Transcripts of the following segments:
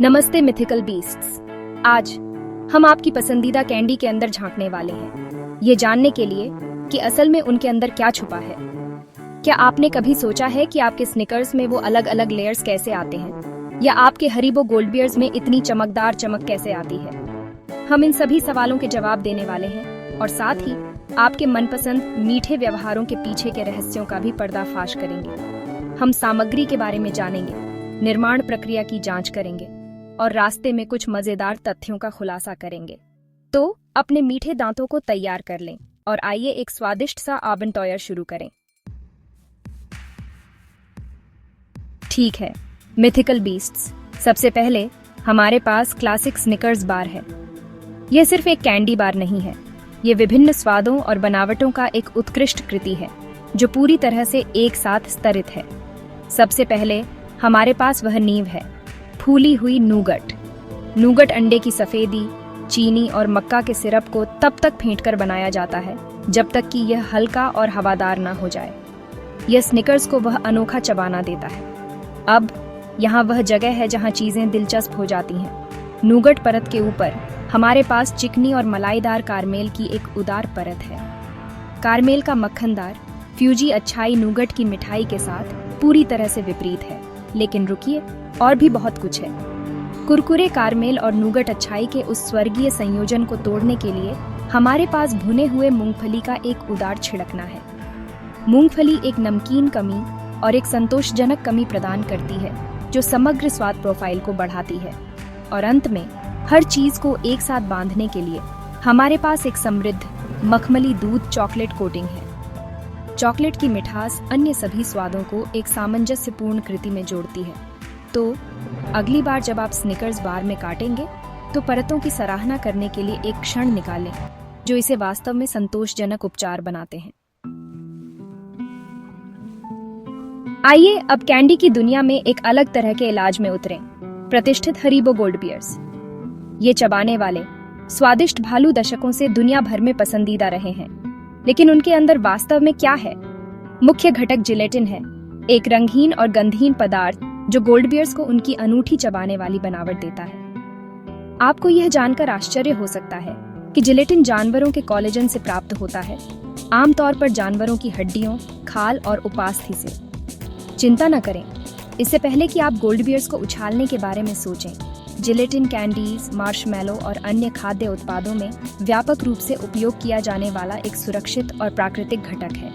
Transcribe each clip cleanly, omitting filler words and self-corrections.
नमस्ते mythical beasts. आज हम आपकी पसंदीदा कैंडी के अंदर झांकने वाले हैं, ये जानने के लिए कि असल में उनके अंदर क्या छुपा है। क्या आपने कभी सोचा है कि आपके स्निकर्स में वो अलग अलग लेयर्स कैसे आते हैं, या आपके हरीबो गोल्ड बियर्स में इतनी चमकदार चमक कैसे आती है? हम इन सभी सवालों के जवाब देने वाले हैं और साथ ही आपके मनपसंद मीठे व्यवहारों के पीछे के रहस्यों का भी पर्दाफाश करेंगे। हम सामग्री के बारे में जानेंगे, निर्माण प्रक्रिया की जांच करेंगे और रास्ते में कुछ मजेदार तथ्यों का खुलासा करेंगे। तो अपने मीठे दांतों को तैयार कर लें और आइए एक स्वादिष्ट सा आबंटोयर शुरू करें। ठीक है मिथिकल बीस्ट्स, सबसे पहले हमारे पास क्लासिक स्निकर्स बार है। यह सिर्फ एक कैंडी बार नहीं है, ये विभिन्न स्वादों और बनावटों का एक उत्कृष्ट कृति है जो पूरी तरह से एक साथ स्तरित है। सबसे पहले हमारे पास वह नींव है, फूली हुई नूगट। नूगट अंडे की सफेदी, चीनी और मक्का के सिरप को तब तक फेंटकर बनाया जाता है जब तक कि यह हल्का और हवादार ना हो जाए। यह स्निकर्स को वह अनोखा चबाना देता है। अब यहाँ वह जगह है जहाँ चीजें दिलचस्प हो जाती हैं। नूगट परत के ऊपर हमारे पास चिकनी और मलाईदार कारमेल की एक उदार परत है। कारमेल का मक्खनदार फ्यूजी अच्छाई नूगट की मिठाई के साथ पूरी तरह से विपरीत है। लेकिन रुकिए, और भी बहुत कुछ है। कुरकुरे कारमेल और नूगट अच्छाई के उस स्वर्गीय संयोजन को तोड़ने के लिए हमारे पास भुने हुए मूंगफली का एक उदार छिड़कना है। मूंगफली एक नमकीन कमी और एक संतोषजनक कमी प्रदान करती है जो समग्र स्वाद प्रोफाइल को बढ़ाती है। और अंत में हर चीज को एक साथ बांधने के लिए हमारे पास एक समृद्ध मखमली दूध चॉकलेट कोटिंग है। चॉकलेट की मिठास अन्य सभी स्वादों को एक सामंजस्यपूर्ण कृति में जोड़ती है। तो अगली बार जब आप स्निकर्स बार में काटेंगे तो परतों की सराहना करने के लिए एक क्षण निकालें जो इसे वास्तव में संतोषजनक उपचार बनाते हैं। आइए अब कैंडी की दुनिया में एक अलग तरह के इलाज में उतरें, प्रतिष्ठित हरीबो गोल्ड बियर्स। ये चबाने वाले स्वादिष्ट भालू दशकों से दुनिया भर में पसंदीदा रहे हैं, लेकिन उनके अंदर वास्तव में क्या है? मुख्य घटक जिलेटिन है, एक रंगहीन और गंधहीन पदार्थ जो गोल्ड बियर्स को उनकी अनूठी चबाने वाली बनावट देता है। आपको यह जानकर आश्चर्य हो सकता है कि जिलेटिन जानवरों के कोलेजन से प्राप्त होता है, आमतौर पर जानवरों की हड्डियों, खाल और उपास्थि से। चिंता न करें, इससे पहले कि आप गोल्ड बियर्स को उछालने के बारे में सोचें, जिलेटिन कैंडीज, मार्शमैलो और अन्य खाद्य उत्पादों में व्यापक रूप से उपयोग किया जाने वाला एक सुरक्षित और प्राकृतिक घटक है।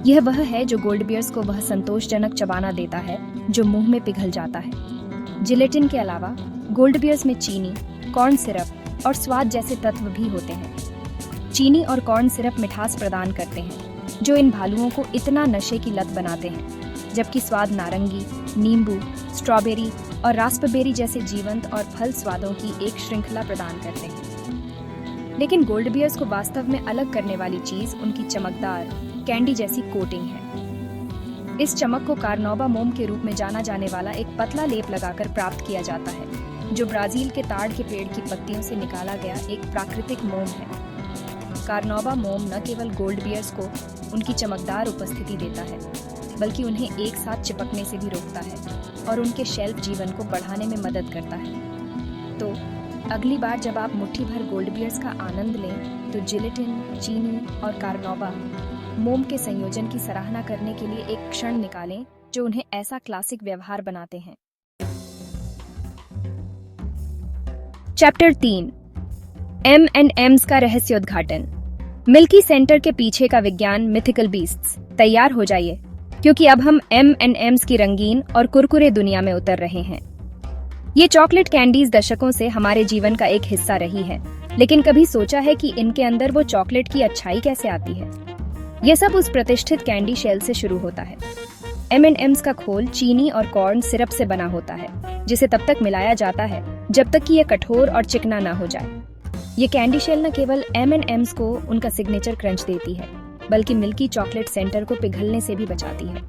यह वह है जो गोल्ड बियर्स को वह संतोषजनक चबाना देता है जो मुंह में पिघल जाता है। जिलेटिन के अलावा गोल्ड बियर्स में चीनी, कॉर्न सिरप और स्वाद जैसे तत्व भी होते हैं। चीनी और कॉर्न सिरप मिठास प्रदान करते हैं जो इन भालुओं को इतना नशे की लत बनाते हैं, जबकि स्वाद नारंगी, नींबू, स्ट्रॉबेरी और रास्पबेरी जैसे जीवंत और फल स्वादों की एक श्रृंखला प्रदान करते हैं। लेकिन गोल्ड बियर्स को वास्तव में अलग करने वाली चीज उनकी चमकदार कैंडी जैसी कोटिंग है। इस चमक को कार्नोबा मोम के रूप में जाना जाने वाला एक पतला लेप लगाकर प्राप्त किया जाता है, जो ब्राजील के ताड़ के पेड़ की पत्तियों से निकाला गया एक प्राकृतिक मोम है। कार्नोबा मोम न केवल गोल्ड बियर्स को उनकी चमकदार उपस्थिति देता है, बल्कि उन्हें एक साथ चिपकने से भी रोकता है और उनके शेल्फ जीवन को बढ़ाने में मदद करता है। तो अगली बार जब आप मुट्ठी भर गोल्ड बियर्स का आनंद लें तो जिलेटिन, चीनी और कार्नोबा मोम के संयोजन की सराहना करने के लिए एक क्षण निकालें जो उन्हें ऐसा क्लासिक व्यवहार बनाते हैं। चैप्टर 3, M&M's का रहस्योद्घाटन। मिल्की सेंटर के पीछे का विज्ञान। मिथिकल बीस्ट्स, तैयार हो जाइए, क्योंकि अब हम M&M's की रंगीन और कुरकुरे दुनिया में उतर रहे हैं। ये चॉकलेट कैंडीज दशकों से हमारे जीवन का एक हिस्सा रही है, लेकिन कभी सोचा है कि इनके अंदर वो चॉकलेट की अच्छाई कैसे आती है? यह सब उस प्रतिष्ठित कैंडी शेल से शुरू होता है। M&M's का खोल चीनी और कॉर्न सिरप से बना होता है, जिसे तब तक मिलाया जाता है जब तक कि यह कठोर और चिकना ना हो जाए। ये कैंडी शेल न केवल M&M's को उनका सिग्नेचर क्रंच देती है, बल्कि मिल्की चॉकलेट सेंटर को पिघलने से भी बचाती है।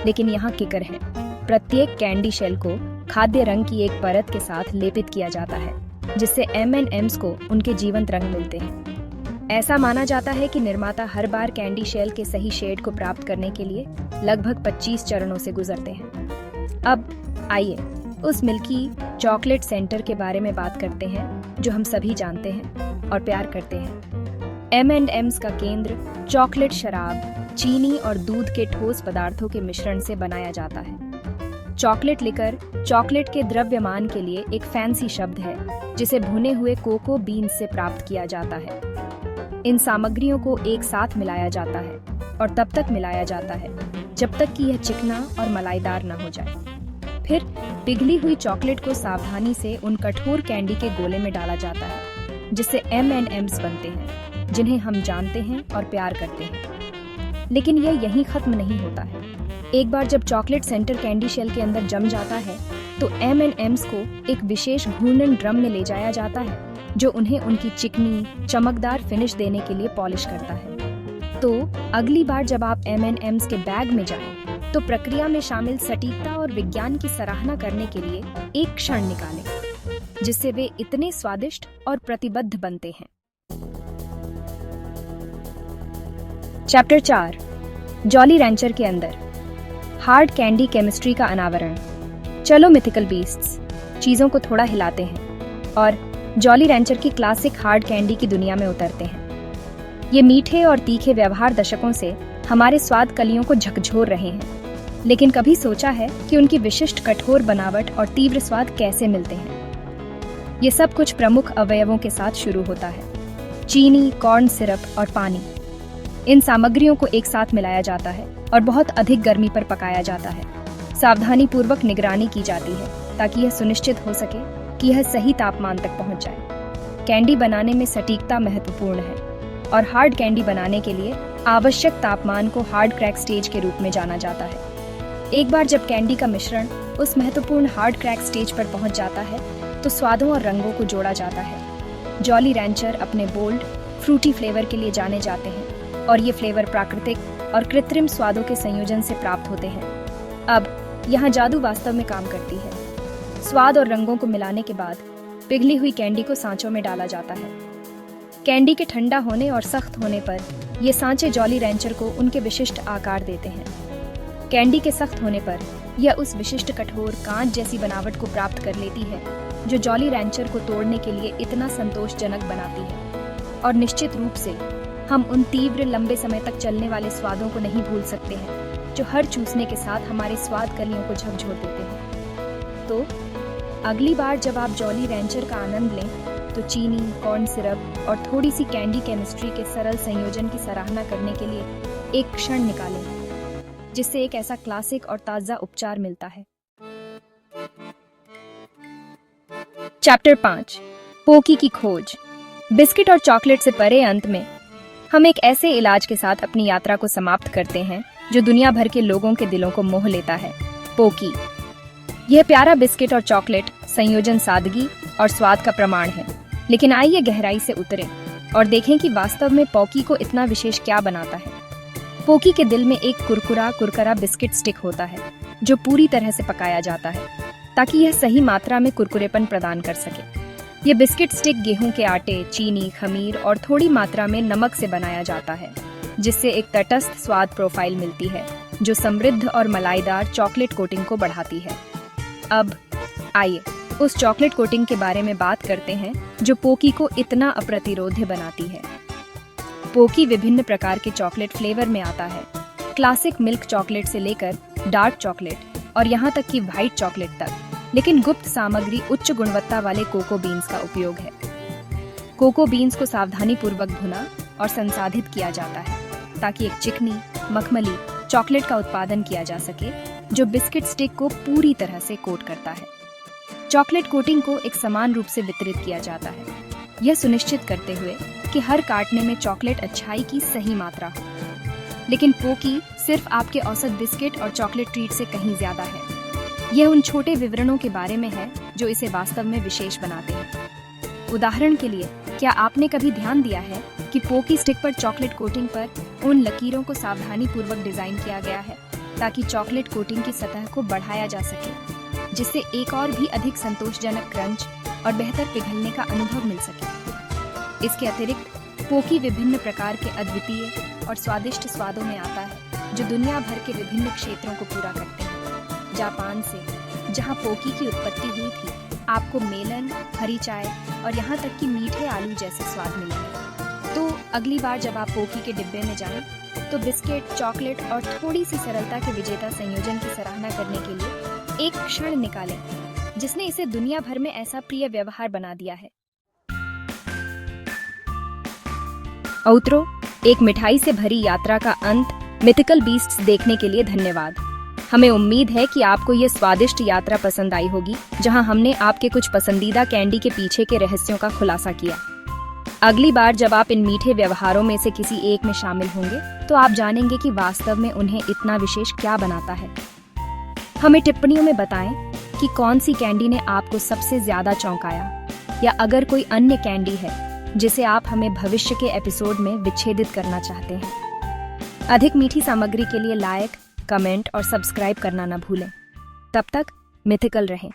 लेकिन यहाँ किकर है, प्रत्येक कैंडी शेल को खाद्य रंग की एक परत के साथ लेपित किया जाता है, जिससे M&M's को उनके जीवंत रंग मिलते हैं। ऐसा माना जाता है कि निर्माता हर बार कैंडी शेल के सही शेड को प्राप्त करने के लिए लगभग 25 चरणों से गुजरते हैं। अब आइए उस मिल्की चॉकलेट सेंटर के बारे में बात करते हैं जो हम सभी जानते हैं और प्यार करते हैं। M&M's का केंद्र चॉकलेट शराब, चीनी और दूध के ठोस पदार्थों के मिश्रण से बनाया जाता है। चॉकलेट लिकर चॉकलेट के द्रव्यमान के लिए एक फैंसी शब्द है जिसे भुने हुए कोको बीन्स से प्राप्त किया जाता है। इन सामग्रियों को एक साथ मिलाया जाता है और तब तक मिलाया जाता है जब तक कि यह चिकना और मलाईदार न हो जाए। फिर पिघली हुई चॉकलेट को सावधानी से उन कठोर कैंडी के गोले में डाला जाता है जिससे M&M's बनते हैं, जिन्हें हम जानते हैं और प्यार करते हैं। लेकिन यह यहीं खत्म नहीं होता है। एक बार जब चॉकलेट सेंटर कैंडी शेल के अंदर जम जाता है तो M&M's को एक विशेष घूर्णन ड्रम में ले जाया जाता है जो उन्हें उनकी चिकनी चमकदार फिनिश देने के लिए पॉलिश करता है। तो अगली बार जब आप M&M's के बैग में जाएं, तो प्रक्रिया में शामिल सटीकता और विज्ञान की सराहना करने के लिए एक क्षण निकालें जिससे वे इतने स्वादिष्ट और प्रतिबद्ध बनते हैं। चैप्टर 4 जॉली रैंचर के अंदर हार्ड कैंडी केमिस्ट्री का अनावरण। चलो मिथिकल बीस्ट्स, चीजों को थोड़ा हिलाते हैं और जॉली रैंचर की क्लासिक हार्ड कैंडी की दुनिया में उतरते हैं। ये मीठे और तीखे व्यवहार दशकों से हमारे स्वाद कलियों को झकझोर रहे हैं, लेकिन कभी सोचा है कि उनकी विशिष्ट कठोर बनावट और तीव्र स्वाद कैसे मिलते हैं? ये सब कुछ प्रमुख अवयवों के साथ शुरू होता है: चीनी, कॉर्न सिरप और पानी। इन सामग्रियों को एक साथ मिलाया जाता है और बहुत अधिक गर्मी पर पकाया जाता है। सावधानी पूर्वक निगरानी की जाती है ताकि यह सुनिश्चित हो सके कि यह सही तापमान तक पहुंच जाए। कैंडी बनाने में सटीकता महत्वपूर्ण है और हार्ड कैंडी बनाने के लिए आवश्यक तापमान को हार्ड क्रैक स्टेज के रूप में जाना जाता है। एक बार जब कैंडी का मिश्रण उस महत्वपूर्ण हार्ड क्रैक स्टेज पर पहुंच जाता है तो स्वादों और रंगों को जोड़ा जाता है। जॉली रैंचर अपने बोल्ड, फ्रूटी फ्लेवर के लिए जाने जाते हैं और ये फ्लेवर प्राकृतिक और कृत्रिम स्वादों के संयोजन से प्राप्त होते हैं। अब यहाँ जादू वास्तव में काम करती है। स्वाद और रंगों को मिलाने के बाद पिघली हुई कैंडी को सांचों में डाला जाता है। कैंडी के ठंडा होने और सख्त होने पर ये सांचे जॉली रैंचर को उनके विशिष्ट आकार देते हैं। कैंडी के सख्त होने पर यह उस विशिष्ट कठोर कांच जैसी बनावट को प्राप्त कर लेती है जो जॉली रैंचर को तोड़ने के लिए इतना संतोषजनक बनाती है। और निश्चित रूप से हम उन तीव्र लंबे समय तक चलने वाले स्वादों को नहीं भूल सकते हैं जो हर चूसने के साथ हमारे स्वाद कलियों को झकझोर देते हैं। तो अगली बार जब आप जॉली रैंचर का आनंद लें तो चीनी, कॉर्न सिरप और थोड़ी सी कैंडी केमिस्ट्री के सरल संयोजन की सराहना करने के लिए एक क्षण निकालें जिससे एक ऐसा क्लासिक और ताज़ा उपचार मिलता है। चैप्टर 5 पोकी की खोज। बिस्किट और चॉकलेट से परे अंत में हम एक ऐसे इलाज के साथ अपनी यात्रा को समाप्त करते हैं जो दुनिया भर के लोगों के दिलों को मोह लेता है: पोकी। यह प्यारा बिस्किट और चॉकलेट संयोजन सादगी और स्वाद का प्रमाण है, लेकिन आइए गहराई से उतरें और देखें कि वास्तव में पोकी को इतना विशेष क्या बनाता है। पोकी के दिल में एक कुरकुरा बिस्किट स्टिक होता है जो पूरी तरह से पकाया जाता है ताकि यह सही मात्रा में कुरकुरेपन प्रदान कर सके। यह बिस्किट स्टिक गेहूं के आटे, चीनी, खमीर और थोड़ी मात्रा में नमक से बनाया जाता है, जिससे एक तटस्थ स्वाद प्रोफाइल मिलती है जो समृद्ध और मलाईदार चॉकलेट कोटिंग को बढ़ाती है। अब आइए उस चॉकलेट कोटिंग के बारे में बात करते हैं जो पोकी को इतना अप्रतिरोध्य बनाती है। पोकी विभिन्न प्रकार के चॉकलेट फ्लेवर में आता है, क्लासिक मिल्क चॉकलेट से लेकर डार्क चॉकलेट और यहाँ तक कि व्हाइट चॉकलेट तक, लेकिन गुप्त सामग्री उच्च गुणवत्ता वाले कोको बीन्स का उपयोग है। कोको बीन्स को सावधानी पूर्वक भुना और संसाधित किया जाता है ताकि एक चिकनी, मखमली चॉकलेट का उत्पादन किया जा सके जो बिस्किट स्टिक को पूरी तरह से कोट करता है। चॉकलेट कोटिंग को एक समान रूप से वितरित किया जाता है, यह सुनिश्चित करते हुए कि हर काटने में चॉकलेट अच्छाई की सही मात्रा हो। लेकिन पोकी सिर्फ आपके औसत बिस्किट और चॉकलेट ट्रीट से कहीं ज्यादा है। यह उन छोटे विवरणों के बारे में है जो इसे वास्तव में विशेष बनाते हैं। उदाहरण के लिए, क्या आपने कभी ध्यान दिया है कि पोकी स्टिक पर चॉकलेट कोटिंग पर उन लकीरों को सावधानी पूर्वक डिजाइन किया गया है ताकि चॉकलेट कोटिंग की सतह को बढ़ाया जा सके, जिससे एक और भी अधिक संतोषजनक क्रंच और बेहतर पिघलने का अनुभव मिल सके। इसके अतिरिक्त पोकी विभिन्न प्रकार के अद्वितीय और स्वादिष्ट स्वादों में आता है जो दुनिया भर के विभिन्न क्षेत्रों को पूरा करते हैं। जापान से जहां पोकी की उत्पत्ति हुई थी, आपको मेलन, हरी चाय और यहाँ तक कि मीठे आलू जैसे स्वाद मिलेंगे। तो अगली बार जब आप पोकी के डिब्बे में जाएं, तो बिस्किट, चॉकलेट और थोड़ी सी सरलता के विजेता संयोजन की सराहना करने के लिए एक क्षण निकालें, जिसने इसे दुनिया भर में ऐसा प्रिय व्यवहार बना दिया है। औत्रो, एक मिठाई से भरी यात्रा का अंत मिथिकल बीस्ट्स देखने के लिए धन्यवाद। हमें उम्मीद है कि आपको ये स्वादिष्ट यात्रा पसंद आई होगी, जहां हमने आपके कुछ पसंदीदा कैंडी के पीछे के रहस्यों का खुलासा किया। अगली बार जब आप इन मीठे व्यवहारों में से किसी एक में शामिल होंगे, तो आप जानेंगे कि वास्तव में उन्हें इतना विशेष क्या बनाता है। हमें टिप्पणियों में बताएं कि कौन सी कैंडी ने आपको सबसे ज्यादा चौंकाया, या अगर कोई अन्य कैंडी है जिसे आप हमें भविष्य के एपिसोड में विच्छेदित करना चाहते हैं। अधिक मीठी सामग्री के लिए लाइक, कमेंट और सब्सक्राइब करना न भूलें। तब तक मिथिकल रहें।